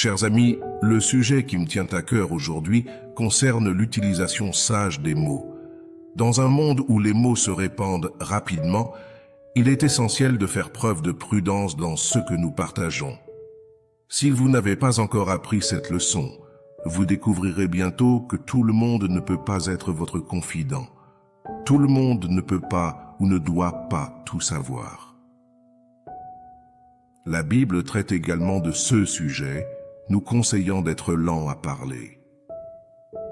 Chers amis, le sujet qui me tient à cœur aujourd'hui concerne l'utilisation sage des mots. Dans un monde où les mots se répandent rapidement, il est essentiel de faire preuve de prudence dans ce que nous partageons. Si vous n'avez pas encore appris cette leçon, vous découvrirez bientôt que tout le monde ne peut pas être votre confident. Tout le monde ne peut pas ou ne doit pas tout savoir. La Bible traite également de ce sujet, nous conseillant d'être lents à parler.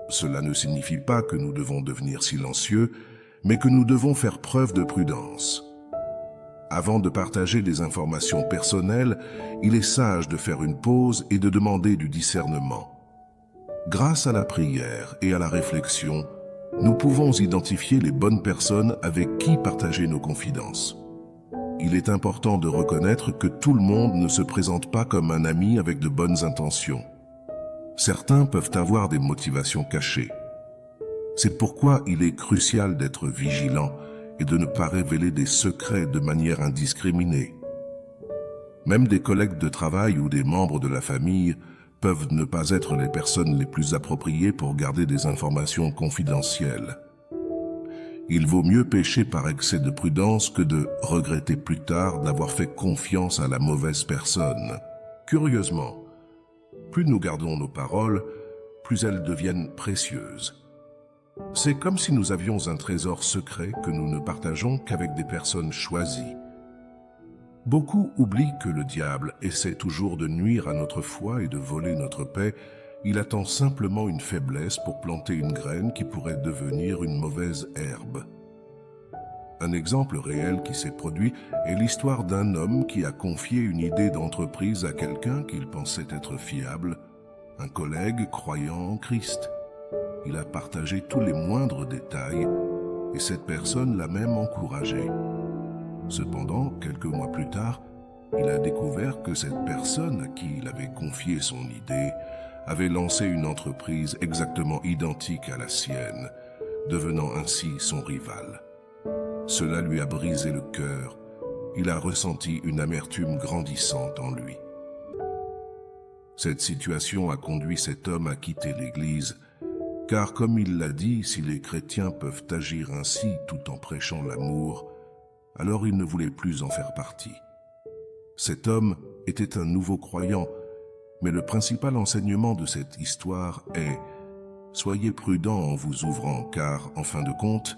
Cela ne signifie pas que nous devons devenir silencieux, mais que nous devons faire preuve de prudence. Avant de partager des informations personnelles, il est sage de faire une pause et de demander du discernement. Grâce à la prière et à la réflexion, nous pouvons identifier les bonnes personnes avec qui partager nos confidences. Il est important de reconnaître que tout le monde ne se présente pas comme un ami avec de bonnes intentions. Certains peuvent avoir des motivations cachées. C'est pourquoi il est crucial d'être vigilant et de ne pas révéler des secrets de manière indiscriminée. Même des collègues de travail ou des membres de la famille peuvent ne pas être les personnes les plus appropriées pour garder des informations confidentielles. Il vaut mieux pécher par excès de prudence que de regretter plus tard d'avoir fait confiance à la mauvaise personne. Curieusement, plus nous gardons nos paroles, plus elles deviennent précieuses. C'est comme si nous avions un trésor secret que nous ne partageons qu'avec des personnes choisies. Beaucoup oublient que le diable essaie toujours de nuire à notre foi et de voler notre paix. Il attend simplement une faiblesse pour planter une graine qui pourrait devenir une mauvaise herbe. Un exemple réel qui s'est produit est l'histoire d'un homme qui a confié une idée d'entreprise à quelqu'un qu'il pensait être fiable, un collègue croyant en Christ. Il a partagé tous les moindres détails et cette personne l'a même encouragé. Cependant, quelques mois plus tard, il a découvert que cette personne à qui il avait confié son idée avait lancé une entreprise exactement identique à la sienne, devenant ainsi son rival. Cela lui a brisé le cœur. Il a ressenti une amertume grandissante en lui. Cette situation a conduit cet homme à quitter l'Église, car comme il l'a dit, si les chrétiens peuvent agir ainsi tout en prêchant l'amour, alors il ne voulait plus en faire partie. Cet homme était un nouveau croyant, mais le principal enseignement de cette histoire est « Soyez prudents en vous ouvrant, car, en fin de compte,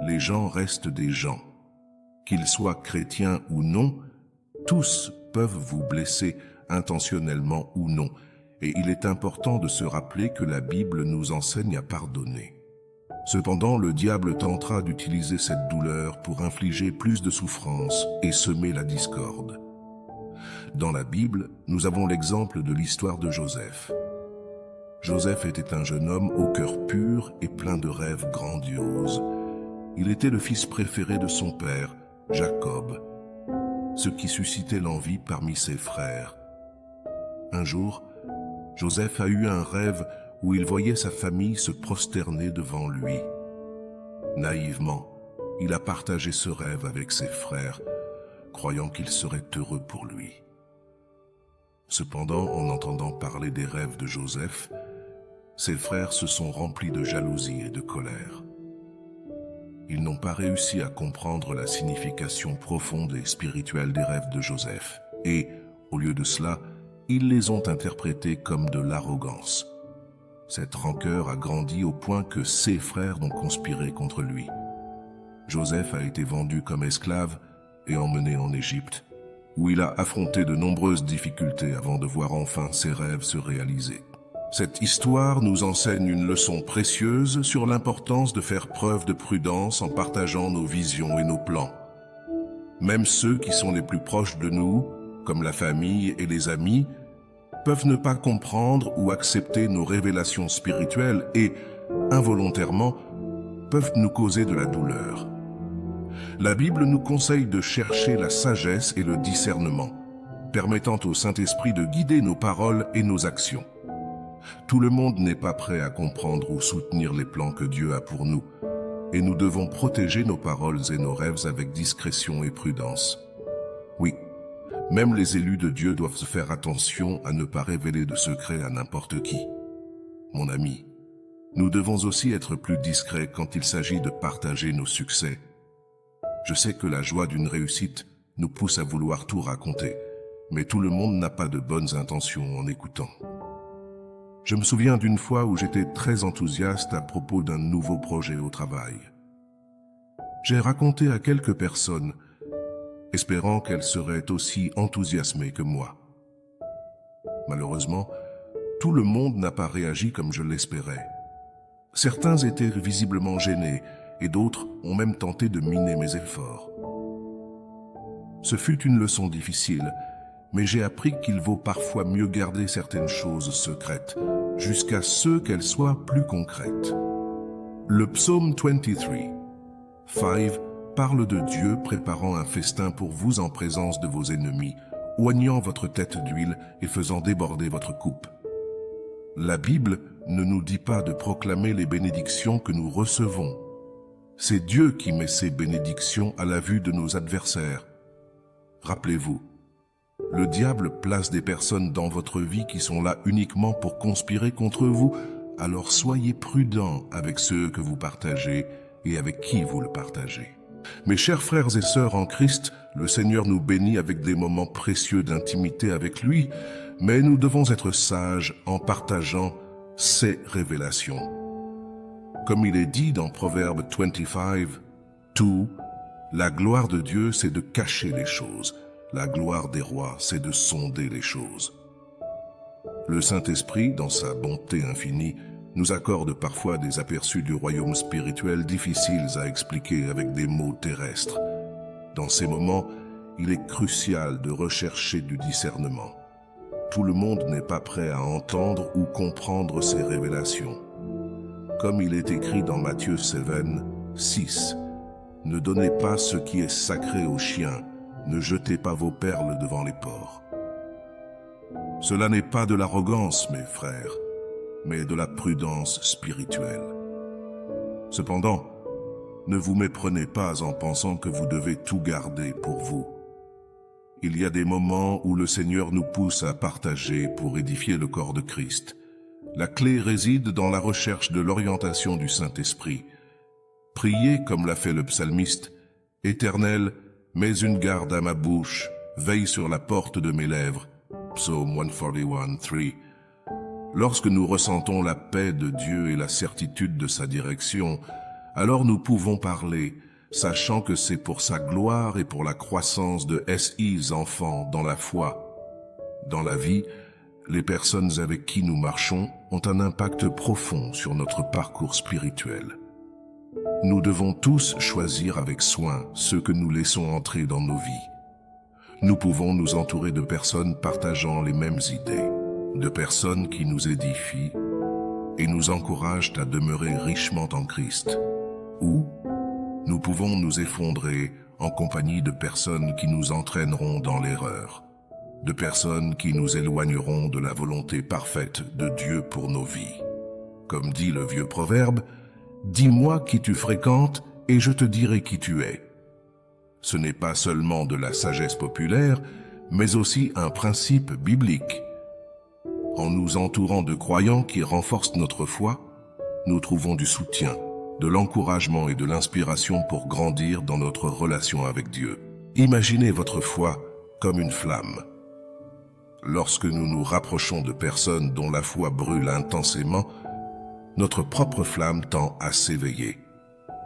les gens restent des gens. Qu'ils soient chrétiens ou non, tous peuvent vous blesser intentionnellement ou non, et il est important de se rappeler que la Bible nous enseigne à pardonner. Cependant, le diable tentera d'utiliser cette douleur pour infliger plus de souffrance et semer la discorde. Dans la Bible, nous avons l'exemple de l'histoire de Joseph. Joseph était un jeune homme au cœur pur et plein de rêves grandioses. Il était le fils préféré de son père, Jacob, ce qui suscitait l'envie parmi ses frères. Un jour, Joseph a eu un rêve où il voyait sa famille se prosterner devant lui. Naïvement, il a partagé ce rêve avec ses frères, croyant qu'il serait heureux pour lui. Cependant, en entendant parler des rêves de Joseph, ses frères se sont remplis de jalousie et de colère. Ils n'ont pas réussi à comprendre la signification profonde et spirituelle des rêves de Joseph, et, au lieu de cela, ils les ont interprétés comme de l'arrogance. Cette rancœur a grandi au point que ses frères ont conspiré contre lui. Joseph a été vendu comme esclave et emmené en Égypte, où il a affronté de nombreuses difficultés avant de voir enfin ses rêves se réaliser. Cette histoire nous enseigne une leçon précieuse sur l'importance de faire preuve de prudence en partageant nos visions et nos plans. Même ceux qui sont les plus proches de nous, comme la famille et les amis, peuvent ne pas comprendre ou accepter nos révélations spirituelles et, involontairement, peuvent nous causer de la douleur. La Bible nous conseille de chercher la sagesse et le discernement, permettant au Saint-Esprit de guider nos paroles et nos actions. Tout le monde n'est pas prêt à comprendre ou soutenir les plans que Dieu a pour nous, et nous devons protéger nos paroles et nos rêves avec discrétion et prudence. Oui, Même les élus de Dieu doivent faire attention à ne pas révéler de secrets à n'importe qui. Mon ami, nous devons aussi être plus discrets quand il s'agit de partager nos succès. Je sais que la joie d'une réussite nous pousse à vouloir tout raconter, mais tout le monde n'a pas de bonnes intentions en écoutant. Je me souviens d'une fois où j'étais très enthousiaste à propos d'un nouveau projet au travail. J'ai raconté à quelques personnes, espérant qu'elles seraient aussi enthousiasmées que moi. Malheureusement, tout le monde n'a pas réagi comme je l'espérais. Certains étaient visiblement gênés et d'autres ont même tenté de miner mes efforts. Ce fut une leçon difficile, mais j'ai appris qu'il vaut parfois mieux garder certaines choses secrètes, jusqu'à ce qu'elles soient plus concrètes. Le psaume 23, 5, parle de Dieu préparant un festin pour vous en présence de vos ennemis, oignant votre tête d'huile et faisant déborder votre coupe. La Bible ne nous dit pas de proclamer les bénédictions que nous recevons. C'est Dieu qui met ces bénédictions à la vue de nos adversaires. Rappelez-vous, le diable place des personnes dans votre vie qui sont là uniquement pour conspirer contre vous, alors soyez prudents avec ceux que vous partagez et avec qui vous le partagez. Mes chers frères et sœurs en Christ, le Seigneur nous bénit avec des moments précieux d'intimité avec lui, mais nous devons être sages en partageant ses révélations. Comme il est dit dans Proverbe 25, 2, la gloire de Dieu, c'est de cacher les choses. La gloire des rois, c'est de sonder les choses. Le Saint-Esprit, dans sa bonté infinie, nous accorde parfois des aperçus du royaume spirituel difficiles à expliquer avec des mots terrestres. Dans ces moments, il est crucial de rechercher du discernement. Tout le monde n'est pas prêt à entendre ou comprendre ces révélations. Comme il est écrit dans Matthieu 7, 6, « Ne donnez pas ce qui est sacré aux chiens, ne jetez pas vos perles devant les porcs. » Cela n'est pas de l'arrogance, mes frères, mais de la prudence spirituelle. Cependant, ne vous méprenez pas en pensant que vous devez tout garder pour vous. Il y a des moments où le Seigneur nous pousse à partager pour édifier le corps de Christ. La clé réside dans la recherche de l'orientation du Saint-Esprit. Priez comme l'a fait le psalmiste, « Éternel, mets une garde à ma bouche, veille sur la porte de mes lèvres. » Psaume 141, 3. Lorsque nous ressentons la paix de Dieu et la certitude de sa direction, alors nous pouvons parler, sachant que c'est pour sa gloire et pour la croissance de SI's enfants dans la foi. Dans la vie, les personnes avec qui nous marchons ont un impact profond sur notre parcours spirituel. Nous devons tous choisir avec soin ceux que nous laissons entrer dans nos vies. Nous pouvons nous entourer de personnes partageant les mêmes idées, de personnes qui nous édifient et nous encouragent à demeurer richement en Christ. Ou nous pouvons nous effondrer en compagnie de personnes qui nous entraîneront dans l'erreur, de personnes qui nous éloigneront de la volonté parfaite de Dieu pour nos vies. Comme dit le vieux proverbe, « Dis-moi qui tu fréquentes et je te dirai qui tu es. » Ce n'est pas seulement de la sagesse populaire, mais aussi un principe biblique. En nous entourant de croyants qui renforcent notre foi, nous trouvons du soutien, de l'encouragement et de l'inspiration pour grandir dans notre relation avec Dieu. Imaginez votre foi comme une flamme. Lorsque nous nous rapprochons de personnes dont la foi brûle intensément, notre propre flamme tend à s'éveiller.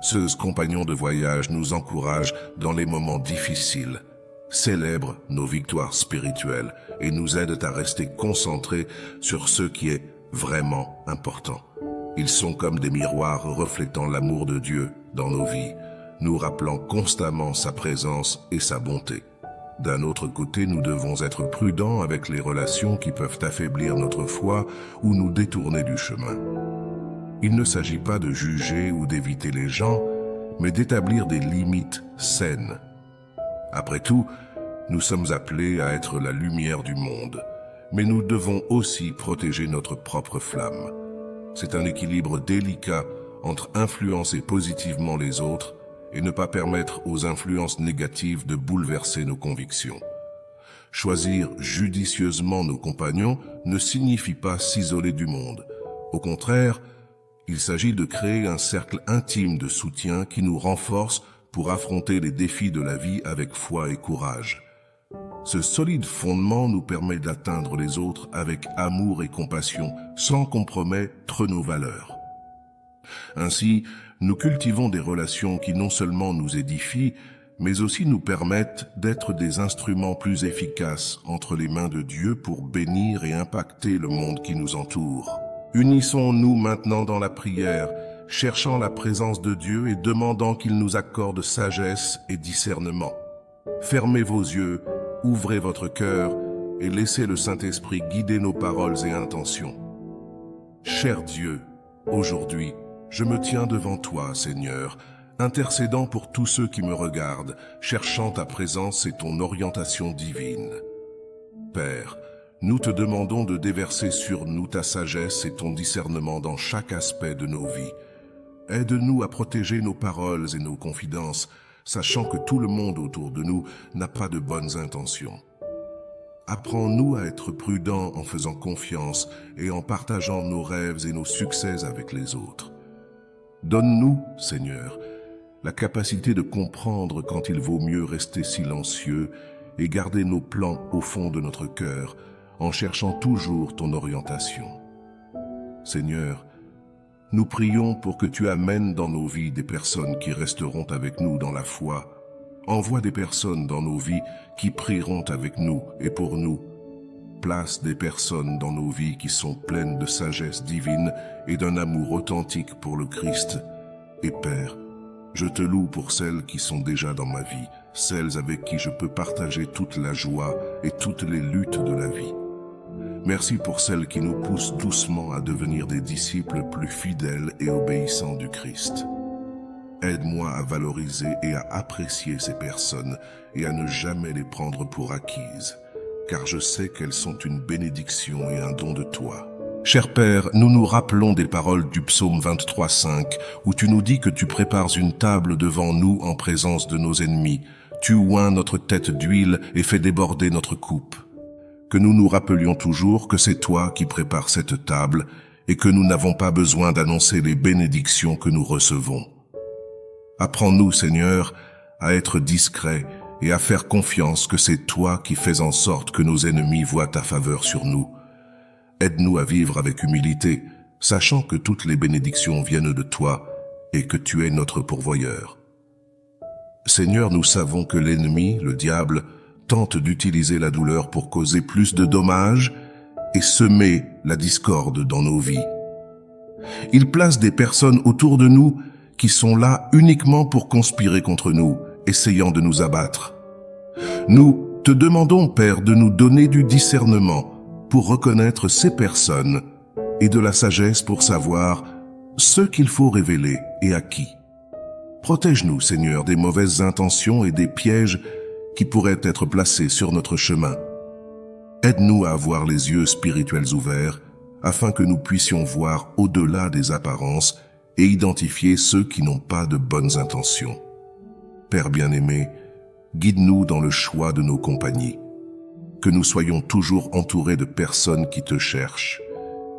Ce compagnon de voyage nous encourage dans les moments difficiles, célèbre nos victoires spirituelles et nous aide à rester concentrés sur ce qui est vraiment important. Ils sont comme des miroirs reflétant l'amour de Dieu dans nos vies, nous rappelant constamment sa présence et sa bonté. D'un autre côté, nous devons être prudents avec les relations qui peuvent affaiblir notre foi ou nous détourner du chemin. Il ne s'agit pas de juger ou d'éviter les gens, mais d'établir des limites saines. Après tout, nous sommes appelés à être la lumière du monde, mais nous devons aussi protéger notre propre flamme. C'est un équilibre délicat entre influencer positivement les autres et ne pas permettre aux influences négatives de bouleverser nos convictions. Choisir judicieusement nos compagnons ne signifie pas s'isoler du monde. Au contraire, il s'agit de créer un cercle intime de soutien qui nous renforce pour affronter les défis de la vie avec foi et courage. Ce solide fondement nous permet d'atteindre les autres avec amour et compassion, sans compromettre nos valeurs. Ainsi, nous cultivons des relations qui non seulement nous édifient, mais aussi nous permettent d'être des instruments plus efficaces entre les mains de Dieu pour bénir et impacter le monde qui nous entoure. Unissons-nous maintenant dans la prière, cherchant la présence de Dieu et demandant qu'il nous accorde sagesse et discernement. Fermez vos yeux, ouvrez votre cœur et laissez le Saint-Esprit guider nos paroles et intentions. Cher Dieu, aujourd'hui, je me tiens devant toi, Seigneur, intercédant pour tous ceux qui me regardent, cherchant ta présence et ton orientation divine. Père, nous te demandons de déverser sur nous ta sagesse et ton discernement dans chaque aspect de nos vies. Aide-nous à protéger nos paroles et nos confidences, sachant que tout le monde autour de nous n'a pas de bonnes intentions. Apprends-nous à être prudents en faisant confiance et en partageant nos rêves et nos succès avec les autres. Donne-nous, Seigneur, la capacité de comprendre quand il vaut mieux rester silencieux et garder nos plans au fond de notre cœur, en cherchant toujours ton orientation. Seigneur, nous prions pour que tu amènes dans nos vies des personnes qui resteront avec nous dans la foi. Envoie des personnes dans nos vies qui prieront avec nous et pour nous. Place des personnes dans nos vies qui sont pleines de sagesse divine et d'un amour authentique pour le Christ. Et Père, je te loue pour celles qui sont déjà dans ma vie, celles avec qui je peux partager toute la joie et toutes les luttes de la vie. Merci pour celles qui nous poussent doucement à devenir des disciples plus fidèles et obéissants du Christ. Aide-moi à valoriser et à apprécier ces personnes et à ne jamais les prendre pour acquises, car je sais qu'elles sont une bénédiction et un don de toi. Cher Père, nous nous rappelons des paroles du psaume 23:5, où tu nous dis que tu prépares une table devant nous en présence de nos ennemis. Tu oins notre tête d'huile et fais déborder notre coupe. Que nous nous rappelions toujours que c'est toi qui prépares cette table et que nous n'avons pas besoin d'annoncer les bénédictions que nous recevons. Apprends-nous, Seigneur, à être discrets et à faire confiance que c'est toi qui fais en sorte que nos ennemis voient ta faveur sur nous. Aide-nous à vivre avec humilité, sachant que toutes les bénédictions viennent de toi et que tu es notre pourvoyeur. Seigneur, nous savons que l'ennemi, le diable, tente d'utiliser la douleur pour causer plus de dommages et semer la discorde dans nos vies. Il place des personnes autour de nous qui sont là uniquement pour conspirer contre nous, essayant de nous abattre. Nous te demandons, Père, de nous donner du discernement pour reconnaître ces personnes et de la sagesse pour savoir ce qu'il faut révéler et à qui. Protège-nous, Seigneur, des mauvaises intentions et des pièges qui pourraient être placés sur notre chemin. Aide-nous à avoir les yeux spirituels ouverts afin que nous puissions voir au-delà des apparences et identifier ceux qui n'ont pas de bonnes intentions. Père bien-aimé, guide-nous dans le choix de nos compagnies. Que nous soyons toujours entourés de personnes qui te cherchent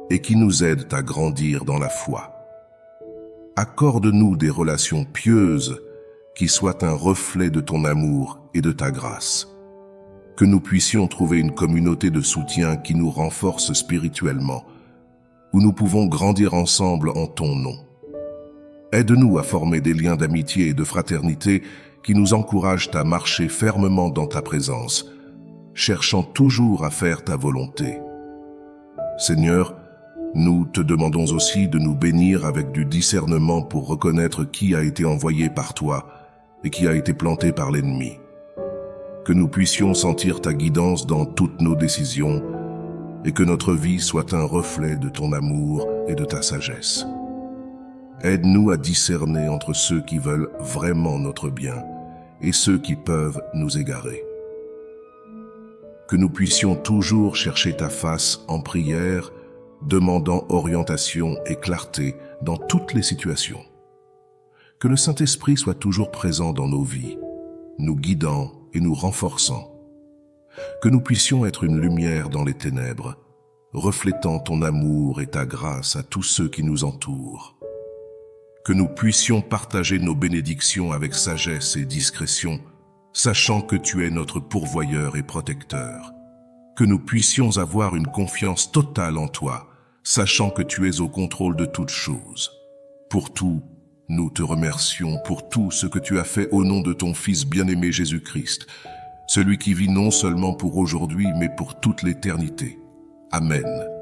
et qui nous aident à grandir dans la foi. Accorde-nous des relations pieuses qui soient un reflet de ton amour et de ta grâce. Que nous puissions trouver une communauté de soutien qui nous renforce spirituellement, où nous pouvons grandir ensemble en ton nom. Aide-nous à former des liens d'amitié et de fraternité qui nous encouragent à marcher fermement dans ta présence, cherchant toujours à faire ta volonté. Seigneur, nous te demandons aussi de nous bénir avec du discernement pour reconnaître qui a été envoyé par toi et qui a été planté par l'ennemi. Que nous puissions sentir ta guidance dans toutes nos décisions et que notre vie soit un reflet de ton amour et de ta sagesse. Aide-nous à discerner entre ceux qui veulent vraiment notre bien et ceux qui peuvent nous égarer. Que nous puissions toujours chercher ta face en prière, demandant orientation et clarté dans toutes les situations. Que le Saint-Esprit soit toujours présent dans nos vies, nous guidant et nous renforçant. que nous puissions être une lumière dans les ténèbres, reflétant ton amour et ta grâce à tous ceux qui nous entourent. Que nous puissions partager nos bénédictions avec sagesse et discrétion, sachant que tu es notre pourvoyeur et protecteur. Que nous puissions avoir une confiance totale en toi, sachant que tu es au contrôle de toutes choses. Pour tout, nous te remercions pour tout ce que tu as fait au nom de ton Fils bien-aimé Jésus-Christ, celui qui vit non seulement pour aujourd'hui, mais pour toute l'éternité. Amen.